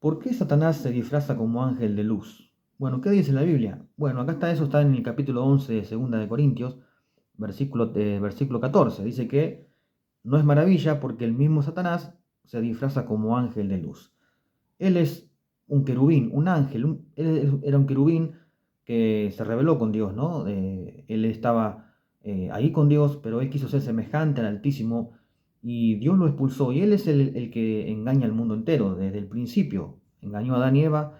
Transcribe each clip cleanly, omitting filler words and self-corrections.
¿Por qué Satanás se disfraza como ángel de luz? Bueno, ¿qué dice la Biblia? Bueno, acá está eso, está en el capítulo 11 de Segunda de Corintios, versículo 14. Dice que no es maravilla porque el mismo Satanás se disfraza como ángel de luz. Él es un querubín, un ángel, él era un querubín que se rebeló con Dios, ¿no? Él estaba ahí con Dios, pero él quiso ser semejante al Altísimo y Dios lo expulsó. Y él es el que engaña al mundo entero desde el principio. Engañó a Adán y Eva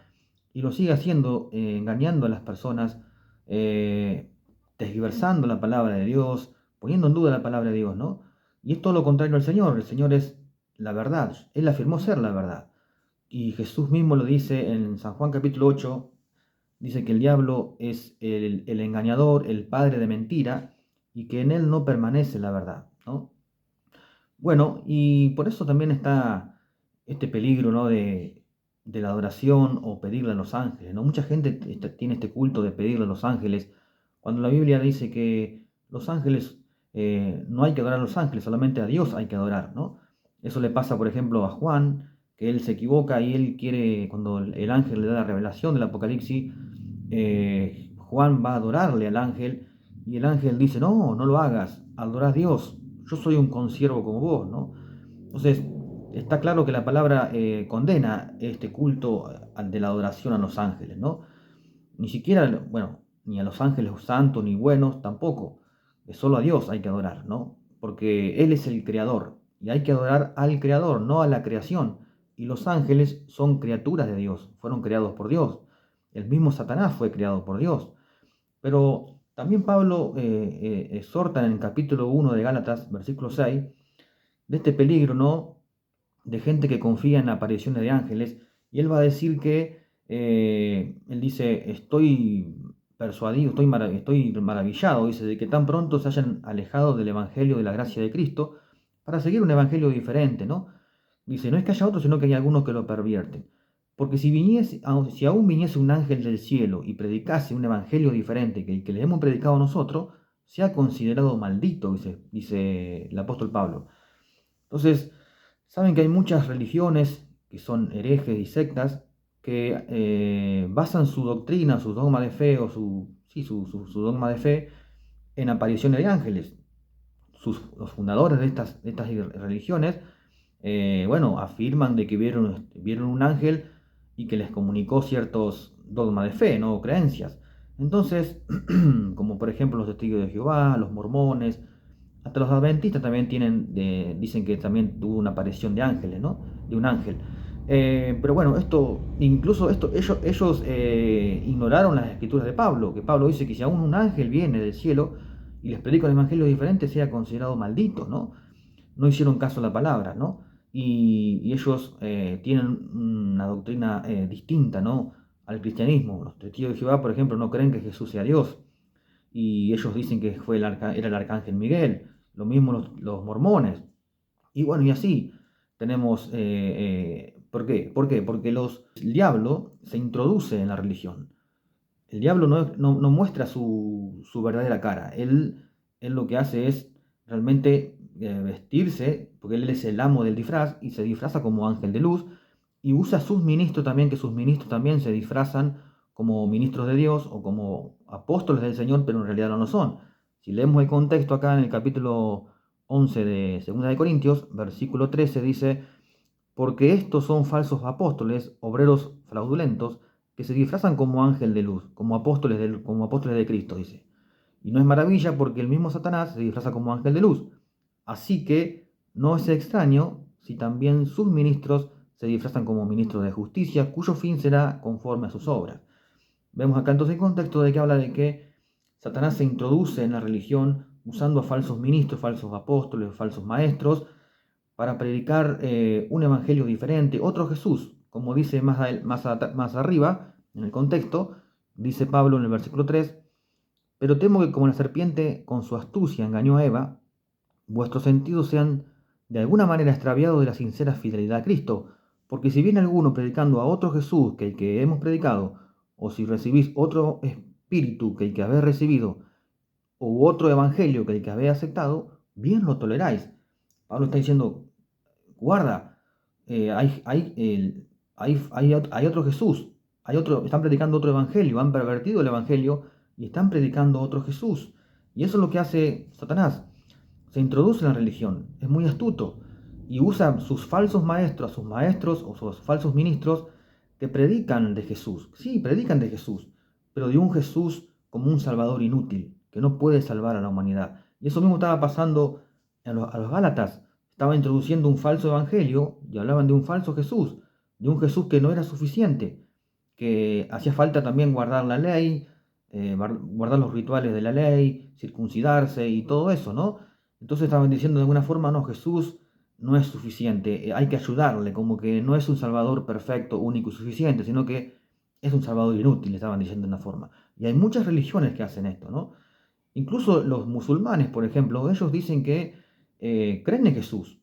y lo sigue haciendo, engañando a las personas, eh, tergiversando la palabra de Dios, poniendo en duda la palabra de Dios, ¿no? Y es todo lo contrario al Señor. El Señor es la verdad. Él afirmó ser la verdad. Y Jesús mismo lo dice en San Juan capítulo 8, dice que el diablo es el engañador, el padre de mentira, y que en él no permanece la verdad, ¿no? Bueno, y por eso también está este peligro, ¿no? de la adoración o pedirle a los ángeles, ¿no? Mucha gente tiene este culto de pedirle a los ángeles, cuando la Biblia dice que los ángeles, no hay que adorar a los ángeles, solamente a Dios hay que adorar, ¿no? Eso le pasa, por ejemplo, a Juan, que él se equivoca y él quiere, cuando el ángel le da la revelación del Apocalipsis, Juan va a adorarle al ángel y el ángel dice, no, no lo hagas, adorá a Dios, yo soy un consiervo como vos, ¿no? Entonces, está claro que la palabra condena este culto de la adoración a los ángeles, ¿no? Ni siquiera, bueno, ni a los ángeles santos ni buenos tampoco, solo a Dios hay que adorar, ¿no? Porque Él es el creador y hay que adorar al creador, no a la creación. Y los ángeles son criaturas de Dios, fueron creados por Dios. El mismo Satanás fue creado por Dios. Pero también Pablo exhorta en el capítulo 1 de Gálatas, versículo 6, de este peligro, ¿no? De gente que confía en apariciones de ángeles. Y él va a decir que, él dice, estoy persuadido, estoy maravillado, dice, de que tan pronto se hayan alejado del evangelio de la gracia de Cristo para seguir un evangelio diferente, ¿no? Dice, no es que haya otro, sino que hay algunos que lo pervierten. Porque si aún viniese un ángel del cielo y predicase un evangelio diferente que el que le hemos predicado nosotros, se ha considerado maldito, dice el apóstol Pablo. Entonces, saben que hay muchas religiones que son herejes y sectas que basan su doctrina, su dogma de fe o su dogma de fe en apariciones de ángeles. Los fundadores de estas religiones, bueno, afirman de que vieron un ángel y que les comunicó ciertos dogmas de fe, ¿no? O creencias. Entonces, como por ejemplo los testigos de Jehová, los mormones, hasta los adventistas también dicen que también tuvo una aparición de ángeles, ¿no? De un ángel. Pero bueno, ellos ignoraron las escrituras de Pablo, que Pablo dice que si aún un ángel viene del cielo y les predica un evangelio diferente, sea considerado maldito, ¿no? No hicieron caso a la palabra, ¿no? Y ellos tienen una doctrina distinta, ¿no? Al cristianismo. Los testigos de Jehová, por ejemplo, no creen que Jesús sea Dios y ellos dicen que era el arcángel Miguel, lo mismo los mormones, y bueno, y así tenemos, ¿por qué? ¿Por qué? Porque el diablo se introduce en la religión. El diablo no muestra su verdadera cara, él lo que hace es realmente vestirse, porque él es el amo del disfraz, y se disfraza como ángel de luz, y usa a sus ministros también, que sus ministros también se disfrazan como ministros de Dios o como apóstoles del Señor, pero en realidad no lo son. Si leemos el contexto acá en el capítulo 11 de Segunda de Corintios, versículo 13 dice, porque estos son falsos apóstoles, obreros fraudulentos, que se disfrazan como ángel de luz, como apóstoles de Cristo, dice. Y no es maravilla porque el mismo Satanás se disfraza como ángel de luz. Así que no es extraño si también sus ministros se disfrazan como ministros de justicia, cuyo fin será conforme a sus obras. Vemos acá entonces el contexto de que habla de que Satanás se introduce en la religión usando a falsos ministros, falsos apóstoles, falsos maestros, para predicar un evangelio diferente, otro Jesús, como dice más arriba, en el contexto, dice Pablo en el versículo 3, pero temo que como la serpiente con su astucia engañó a Eva, vuestros sentidos sean de alguna manera extraviados de la sincera fidelidad a Cristo, porque si viene alguno predicando a otro Jesús que el que hemos predicado, o si recibís otro espíritu que el que habéis recibido, u otro evangelio que el que habéis aceptado, bien lo toleráis. Pablo está diciendo, guarda, hay otro Jesús, están predicando otro evangelio, han pervertido el evangelio y están predicando otro Jesús. Y eso es lo que hace Satanás. Se introduce en la religión, es muy astuto y usa sus falsos maestros, sus maestros o sus falsos ministros que predican de Jesús. Sí, predican de Jesús, pero de un Jesús como un salvador inútil, que no puede salvar a la humanidad. Y eso mismo estaba pasando a los Gálatas. Estaba introduciendo un falso evangelio y hablaban de un falso Jesús, de un Jesús que no era suficiente, que hacía falta también guardar la ley, guardar los rituales de la ley, circuncidarse y todo eso, ¿no? Entonces estaban diciendo de alguna forma, no, Jesús no es suficiente, hay que ayudarle, como que no es un Salvador perfecto, único y suficiente, sino que es un Salvador inútil, estaban diciendo de una forma. Y hay muchas religiones que hacen esto, ¿no? Incluso los musulmanes, por ejemplo, ellos dicen que creen en Jesús.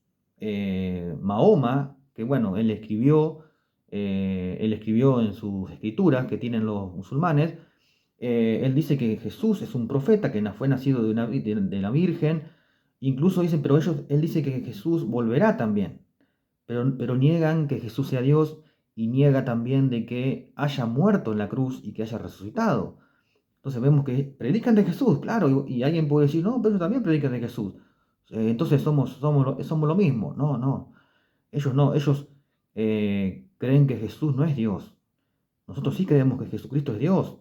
Mahoma, que bueno, él escribió en sus escrituras que tienen los musulmanes, él dice que Jesús es un profeta que fue nacido de la Virgen. Incluso dicen, pero él dice que Jesús volverá también, pero niegan que Jesús sea Dios y niega también de que haya muerto en la cruz y que haya resucitado. Entonces vemos que predican de Jesús, claro, y alguien puede decir, no, pero ellos también predican de Jesús. Entonces somos lo mismo. No, no, ellos no, ellos creen que Jesús no es Dios. Nosotros sí creemos que Jesucristo es Dios.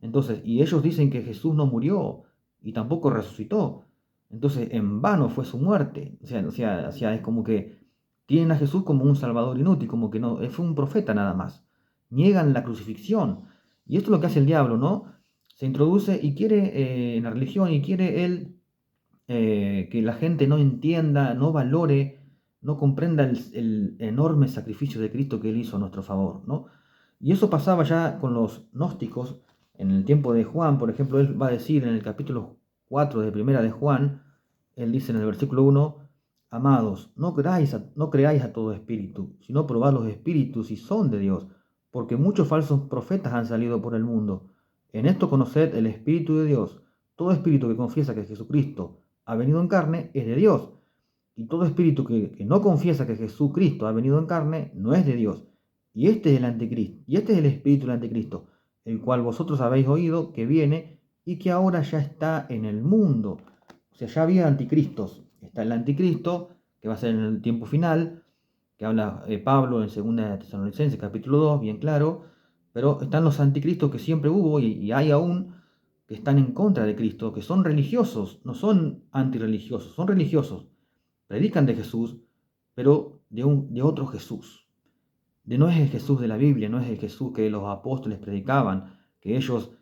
Entonces, y ellos dicen que Jesús no murió y tampoco resucitó. Entonces, en vano fue su muerte. O sea, es como que tienen a Jesús como un salvador inútil, como que no, fue un profeta nada más. Niegan la crucifixión. Y esto es lo que hace el diablo, ¿no? Se introduce y quiere en la religión y quiere él que la gente no entienda, no valore, no comprenda el enorme sacrificio de Cristo que él hizo a nuestro favor, ¿no? Y eso pasaba ya con los gnósticos en el tiempo de Juan. Por ejemplo, él va a decir en el capítulo 4 de Primera de Juan, él dice en el versículo 1, amados, no creáis a todo espíritu, sino probad los espíritus si son de Dios, porque muchos falsos profetas han salido por el mundo. En esto conoced el Espíritu de Dios. Todo espíritu que confiesa que Jesucristo ha venido en carne es de Dios, y todo espíritu que no confiesa que Jesucristo ha venido en carne no es de Dios. Y este es el anticristo, y este es el espíritu del anticristo, el cual vosotros habéis oído que viene y que ahora ya está en el mundo. O sea, ya había anticristos. Está el anticristo, que va a ser en el tiempo final, que habla Pablo en 2 de Tesalonicenses, capítulo 2, bien claro. Pero están los anticristos que siempre hubo y hay aún, que están en contra de Cristo, que son religiosos, no son antirreligiosos, son religiosos. Predican de Jesús, pero de otro Jesús. No es el Jesús de la Biblia, no es el Jesús que los apóstoles predicaban, que ellos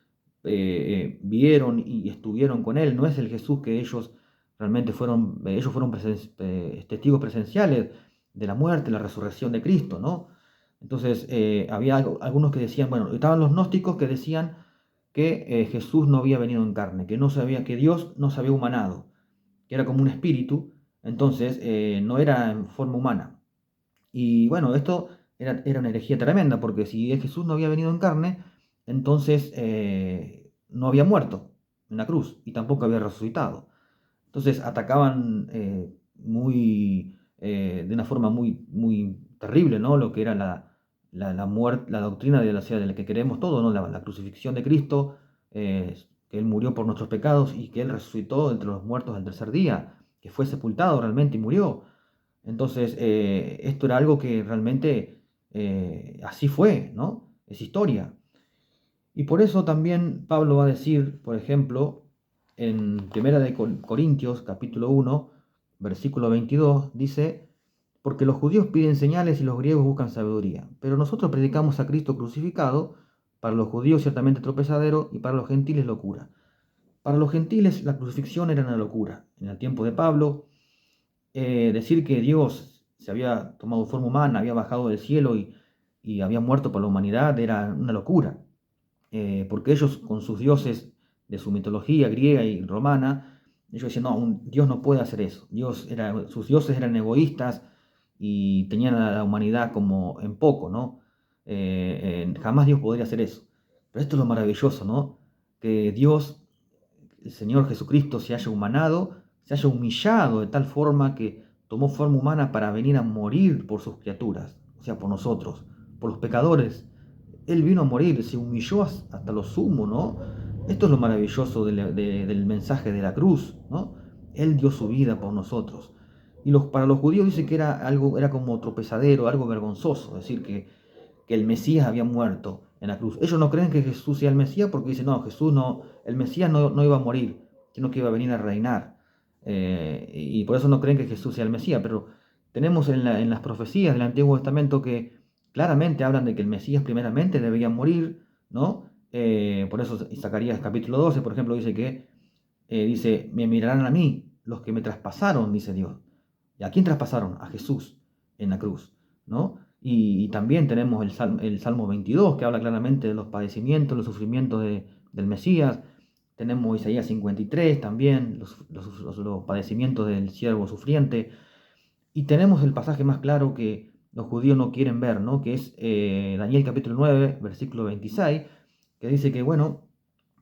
vieron y estuvieron con él, no es el Jesús que ellos realmente fueron, testigos presenciales de la muerte, la resurrección de Cristo, ¿no? Entonces había algunos que decían, bueno, estaban los gnósticos que decían que Jesús no había venido en carne, que Dios no se había humanado, que era como un espíritu, entonces no era en forma humana. Y bueno, esto era una herejía tremenda, porque si Jesús no había venido en carne, entonces no había muerto en la cruz y tampoco había resucitado. Entonces atacaban de una forma muy, muy terrible, ¿no? Lo que era la muerte, la doctrina de la que creemos todos, ¿no? La crucifixión de Cristo, que Él murió por nuestros pecados y que Él resucitó entre los muertos al tercer día, que fue sepultado realmente y murió. Entonces, esto era algo que realmente así fue, ¿no? Es historia. Y por eso también Pablo va a decir, por ejemplo, en 1 Corintios, capítulo 1, versículo 22, dice, porque los judíos piden señales y los griegos buscan sabiduría, pero nosotros predicamos a Cristo crucificado, para los judíos ciertamente tropezadero y para los gentiles locura. Para los gentiles la crucifixión era una locura. En el tiempo de Pablo, decir que Dios se había tomado forma humana, había bajado del cielo y había muerto por la humanidad era una locura. Porque ellos con sus dioses de su mitología griega y romana, ellos decían, no, Dios no puede hacer eso. Sus dioses eran egoístas y tenían a la humanidad como en poco, ¿no? Jamás Dios podría hacer eso. Pero esto es lo maravilloso, ¿no? Que Dios, el Señor Jesucristo, se haya humanado, se haya humillado de tal forma que tomó forma humana para venir a morir por sus criaturas, o sea, por nosotros, por los pecadores. Él vino a morir, se humilló hasta lo sumo, ¿no? Esto es lo maravilloso del mensaje de la cruz, ¿no? Él dio su vida por nosotros. Y para los judíos dice que era como tropezadero, algo vergonzoso, es decir, que el Mesías había muerto en la cruz. Ellos no creen que Jesús sea el Mesías porque dicen, no, Jesús no, el Mesías no iba a morir, sino que iba a venir a reinar. Y por eso no creen que Jesús sea el Mesías, pero tenemos en las profecías del Antiguo Testamento que claramente hablan de que el Mesías primeramente debía morir, ¿no? Por eso Zacarías capítulo 12, por ejemplo, dice, me mirarán a mí los que me traspasaron, dice Dios. ¿Y a quién traspasaron? A Jesús en la cruz, ¿no? Y también tenemos el Salmo 22, que habla claramente de los padecimientos, los sufrimientos del Mesías. Tenemos Isaías 53 también, los padecimientos del siervo sufriente. Y tenemos el pasaje más claro que los judíos no quieren ver, ¿no? Que es Daniel capítulo 9, versículo 26, que dice que, bueno,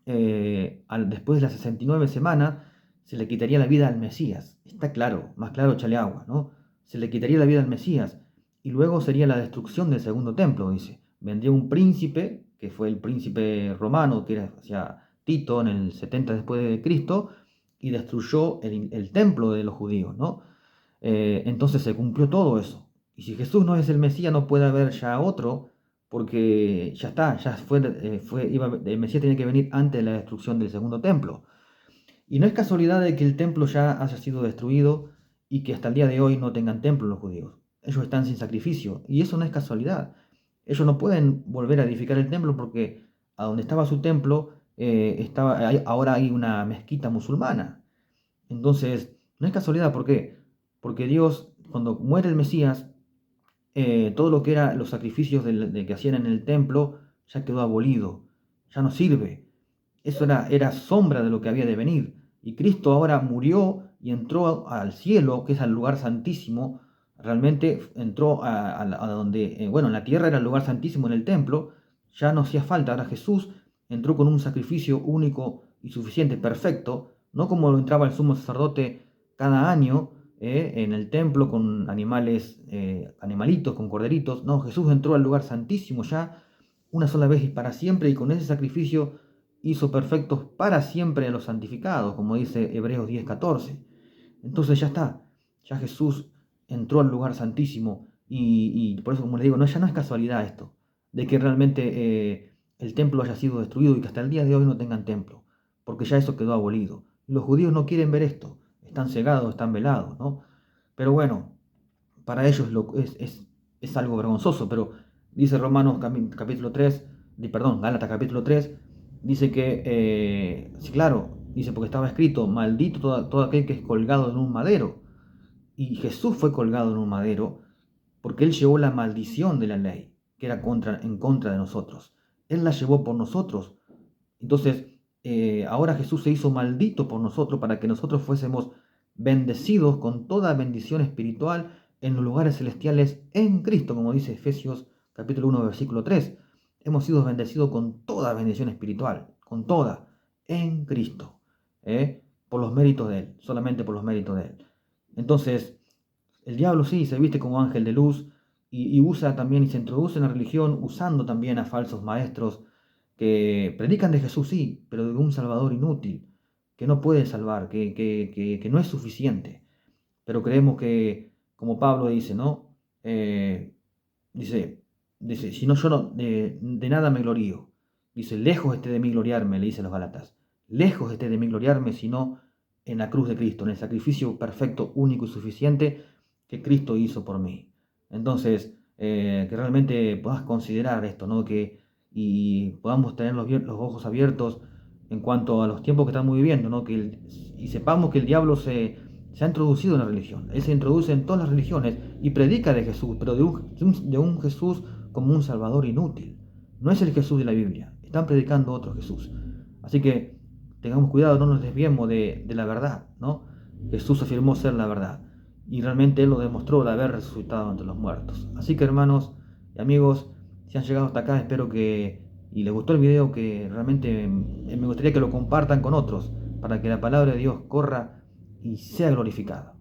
después de las 69 semanas se le quitaría la vida al Mesías. Está claro, más claro échale agua, ¿no? Se le quitaría la vida al Mesías. Y luego sería la destrucción del segundo templo, dice. Vendría un príncipe, que fue el príncipe romano, que era hacia Tito en el 70 después de Cristo, y destruyó el templo de los judíos, ¿no? Entonces se cumplió todo eso. Y si Jesús no es el Mesías, no puede haber ya otro, porque ya está, el Mesías tenía que venir antes de la destrucción del segundo templo. Y no es casualidad de que el templo ya haya sido destruido y que hasta el día de hoy no tengan templo los judíos. Ellos están sin sacrificio, y eso no es casualidad. Ellos no pueden volver a edificar el templo porque a donde estaba su templo ahora hay una mezquita musulmana. Entonces, no es casualidad, ¿por qué? Porque Dios, cuando muere el Mesías, todo lo que eran los sacrificios que hacían en el templo ya quedó abolido, ya no sirve. Eso era sombra de lo que había de venir. Y Cristo ahora murió y entró al cielo, que es al lugar santísimo. Realmente entró a donde, bueno, en la tierra era el lugar santísimo en el templo. Ya no hacía falta. Ahora Jesús entró con un sacrificio único y suficiente, perfecto. No como lo entraba el sumo sacerdote cada año en el templo con animalitos, con corderitos. No, Jesús entró al lugar santísimo ya una sola vez y para siempre, y con ese sacrificio hizo perfectos para siempre a los santificados, como dice Hebreos 10:14. Entonces ya está, ya Jesús entró al lugar santísimo y por eso, como les digo, ya no es casualidad esto, de que realmente el templo haya sido destruido y que hasta el día de hoy no tengan templo, porque ya eso quedó abolido. Y los judíos no quieren ver esto, están cegados, están velados, ¿no? Pero bueno, para ellos es algo vergonzoso, pero dice Romanos capítulo 3, Gálatas capítulo 3, dice que, sí, claro, dice porque estaba escrito, maldito todo aquel que es colgado en un madero. Y Jesús fue colgado en un madero porque Él llevó la maldición de la ley, que era en contra de nosotros. Él la llevó por nosotros. Entonces, ahora Jesús se hizo maldito por nosotros para que nosotros fuésemos bendecidos con toda bendición espiritual en los lugares celestiales en Cristo, como dice Efesios capítulo 1, versículo 3. Hemos sido bendecidos con toda bendición espiritual, con toda, en Cristo, por los méritos de Él, solamente por los méritos de Él. Entonces, el diablo sí se viste como ángel de luz y usa también y se introduce en la religión usando también a falsos maestros que predican de Jesús, sí, pero de un Salvador inútil, que no puede salvar, que no es suficiente. Pero creemos que, como Pablo dice, ¿no? Dice, si no, yo no, de nada me glorío. Dice, lejos esté de mí gloriarme, le dice a los Galatas. Lejos esté de mí gloriarme, sino en la cruz de Cristo, en el sacrificio perfecto, único y suficiente que Cristo hizo por mí. Entonces, que realmente puedas considerar esto, ¿no? Y podamos tener los ojos abiertos en cuanto a los tiempos que estamos viviendo, ¿no? Y sepamos que el diablo se ha introducido en la religión. Él se introduce en todas las religiones y predica de Jesús, pero de un Jesús como un Salvador inútil. No es el Jesús de la Biblia, están predicando otro Jesús. Así que tengamos cuidado, no nos desviemos de la verdad, ¿no? Jesús afirmó ser la verdad y realmente Él lo demostró de haber resucitado entre los muertos. Así que, hermanos y amigos, si han llegado hasta acá, espero y les gustó el video, que realmente me gustaría que lo compartan con otros para que la palabra de Dios corra y sea glorificada.